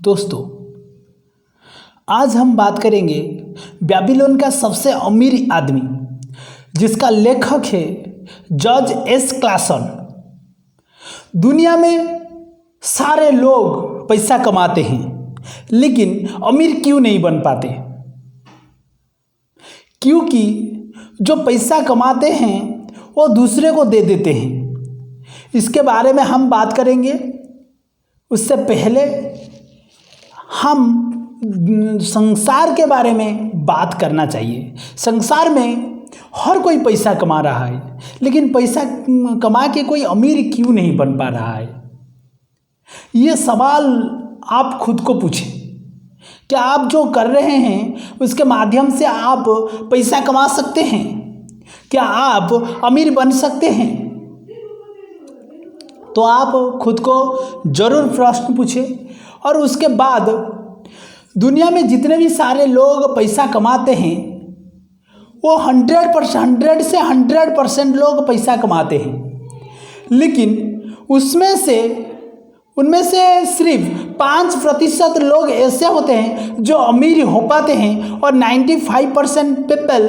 दोस्तों, आज हम बात करेंगे बेबीलोन का सबसे अमीर आदमी जिसका लेखक है जॉर्ज एस क्लासन। दुनिया में सारे लोग पैसा कमाते हैं लेकिन अमीर क्यों नहीं बन पाते? क्योंकि जो पैसा कमाते हैं वो दूसरे को दे देते हैं। इसके बारे में हम बात करेंगे। उससे पहले हम संसार के बारे में बात करना चाहिए। संसार में हर कोई पैसा कमा रहा है लेकिन पैसा कमा के कोई अमीर क्यों नहीं बन पा रहा है? ये सवाल आप खुद को पूछें। क्या आप जो कर रहे हैं उसके माध्यम से आप पैसा कमा सकते हैं? क्या आप अमीर बन सकते हैं? तो आप खुद को जरूर प्रश्न पूछें। और उसके बाद दुनिया में जितने भी सारे लोग पैसा कमाते हैं वो 100% लोग पैसा कमाते हैं, लेकिन उनमें से सिर्फ 5% लोग ऐसे होते हैं जो अमीर हो पाते हैं और 95% पीपल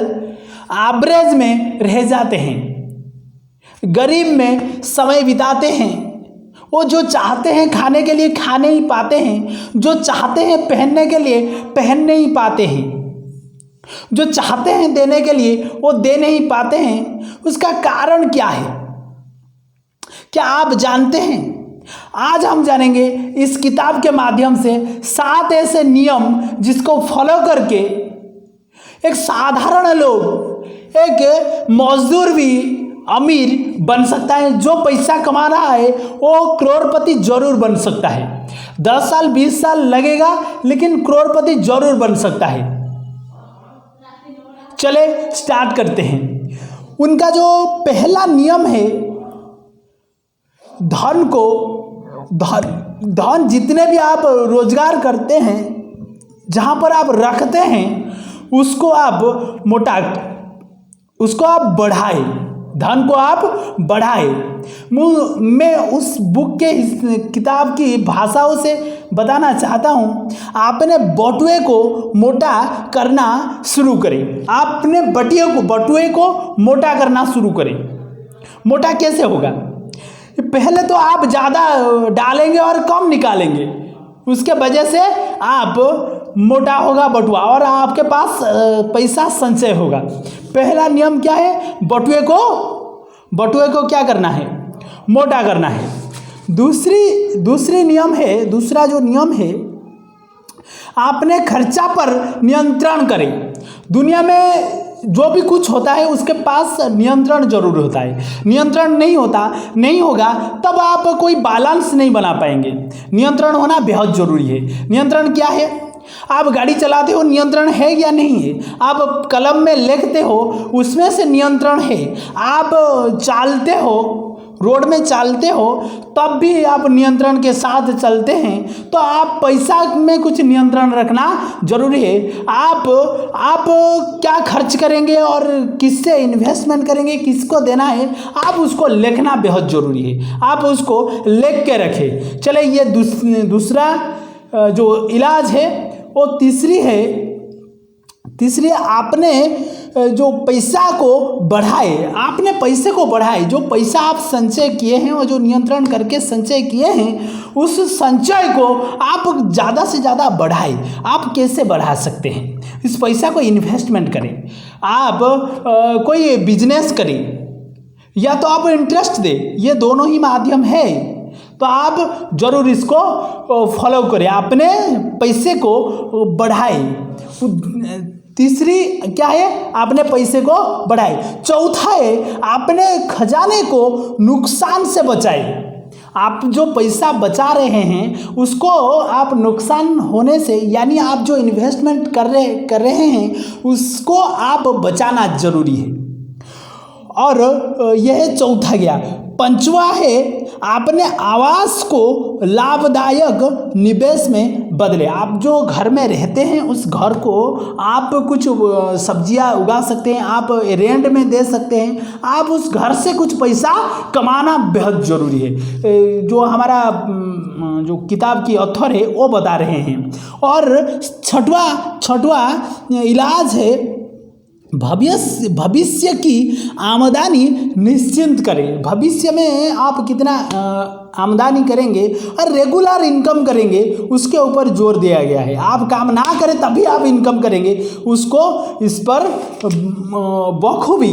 एवरेज में रह जाते हैं, गरीब में समय बिताते हैं। वो जो चाहते हैं खाने के लिए खा नहीं पाते हैं, जो चाहते हैं पहनने के लिए पहन नहीं पाते हैं, जो चाहते हैं देने के लिए वो दे नहीं पाते हैं। उसका कारण क्या है? क्या आप जानते हैं? आज हम जानेंगे इस किताब के माध्यम से 7 ऐसे नियम जिसको फॉलो करके एक साधारण लोग, एक मजदूर भी अमीर बन सकता है। जो पैसा कमा रहा है वो करोड़पति जरूर बन सकता है। 10 साल 20 साल लगेगा लेकिन करोड़पति जरूर बन सकता है। चले स्टार्ट करते हैं। उनका जो पहला नियम है, धन जितने भी आप रोजगार करते हैं, जहां पर आप रखते हैं, उसको आप बढ़ाए। धन को आप बढ़ाए। मैं उस बुक के इस किताब की भाषाओं से बताना चाहता हूँ, आपने बटुए को मोटा करना शुरू करें। आपने बटुए को मोटा करना शुरू करें। मोटा कैसे होगा? पहले तो आप ज़्यादा डालेंगे और कम निकालेंगे, उसके वजह से आप मोटा होगा बटुआ और आपके पास पैसा संचय होगा। पहला नियम क्या है? बटुए को क्या करना है? मोटा करना है। दूसरा जो नियम है, आपने खर्चा पर नियंत्रण करें। दुनिया में जो भी कुछ होता है उसके पास नियंत्रण जरूर होता है। नियंत्रण नहीं होगा तब आप कोई बैलेंस नहीं बना पाएंगे। नियंत्रण होना बेहद जरूरी है। नियंत्रण क्या है? आप गाड़ी चलाते हो, नियंत्रण है या नहीं है? आप कलम में लिखते हो, उसमें से नियंत्रण है। आप चालते हो, रोड में चालते हो, तब भी आप नियंत्रण के साथ चलते हैं। तो आप पैसा में कुछ नियंत्रण रखना जरूरी है। आप क्या खर्च करेंगे और किससे इन्वेस्टमेंट करेंगे, किसको देना है, आप उसको लिखना बेहद जरूरी है। आप उसको लिख के रखें। चले, ये दूसरा जो इलाज है वो तीसरी आपने जो पैसा को बढ़ाए। आपने पैसे को बढ़ाए। जो पैसा आप संचय किए हैं और जो नियंत्रण करके संचय किए हैं, उस संचय को आप ज़्यादा से ज़्यादा बढ़ाए। आप कैसे बढ़ा सकते हैं? इस पैसा को इन्वेस्टमेंट करें। आप कोई बिजनेस करें या तो आप इंटरेस्ट दें। ये दोनों ही माध्यम है, तो आप जरूर इसको फॉलो करें। अपने पैसे को बढ़ाए। तीसरी क्या है? आपने पैसे को बढ़ाए। चौथा है, आपने खजाने को नुकसान से बचाए। आप जो पैसा बचा रहे हैं उसको आप नुकसान होने से, यानी आप जो इन्वेस्टमेंट कर रहे हैं उसको आप बचाना जरूरी है। और यह चौथा गया। पंचवा है, आपने आवास को लाभदायक निवेश में बदले। आप जो घर में रहते हैं उस घर को आप कुछ सब्जियां उगा सकते हैं, आप रेंट में दे सकते हैं, आप उस घर से कुछ पैसा कमाना बेहद ज़रूरी है। जो हमारा जो किताब की ऑथर है वो बता रहे हैं। और छठवा इलाज है भविष्य की आमदनी निश्चिंत करें। भविष्य में आप कितना आमदनी करेंगे और रेगुलर इनकम करेंगे उसके ऊपर जोर दिया गया है। आप काम ना करें तभी आप इनकम करेंगे, उसको इस पर बखूबी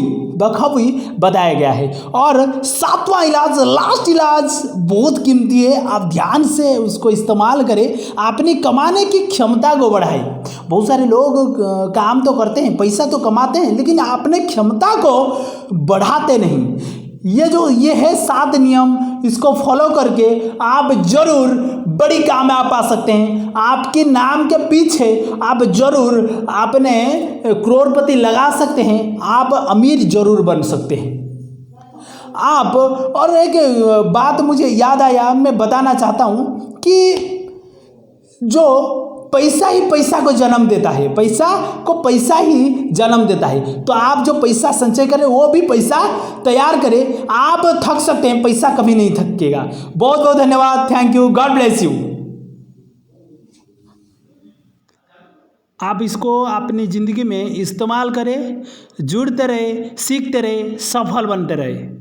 बताया गया है। और सातवां इलाज, लास्ट इलाज बहुत कीमती है, आप ध्यान से उसको इस्तेमाल करें, अपनी कमाने की क्षमता को बढ़ाएं। बहुत सारे लोग काम तो करते हैं, पैसा तो कमाते हैं, लेकिन अपने क्षमता को बढ़ाते नहीं। ये है 7 नियम, इसको फॉलो करके आप जरूर बड़ी कामयाब पा सकते हैं। आपके नाम के पीछे आप जरूर अपने करोड़पति लगा सकते हैं, आप अमीर जरूर बन सकते हैं आप। और एक बात मुझे याद आया, मैं बताना चाहता हूं कि जो पैसा ही पैसा को जन्म देता है, पैसा ही जन्म देता है। तो आप जो पैसा संचय करें वो भी पैसा तैयार करें। आप थक सकते हैं, पैसा कभी नहीं थकेगा। बहुत बहुत धन्यवाद, thank you, God bless you. आप इसको अपनी ज़िंदगी में इस्तेमाल करें, जुड़ते रहे, सीखते रहे, सफल बनते रहे।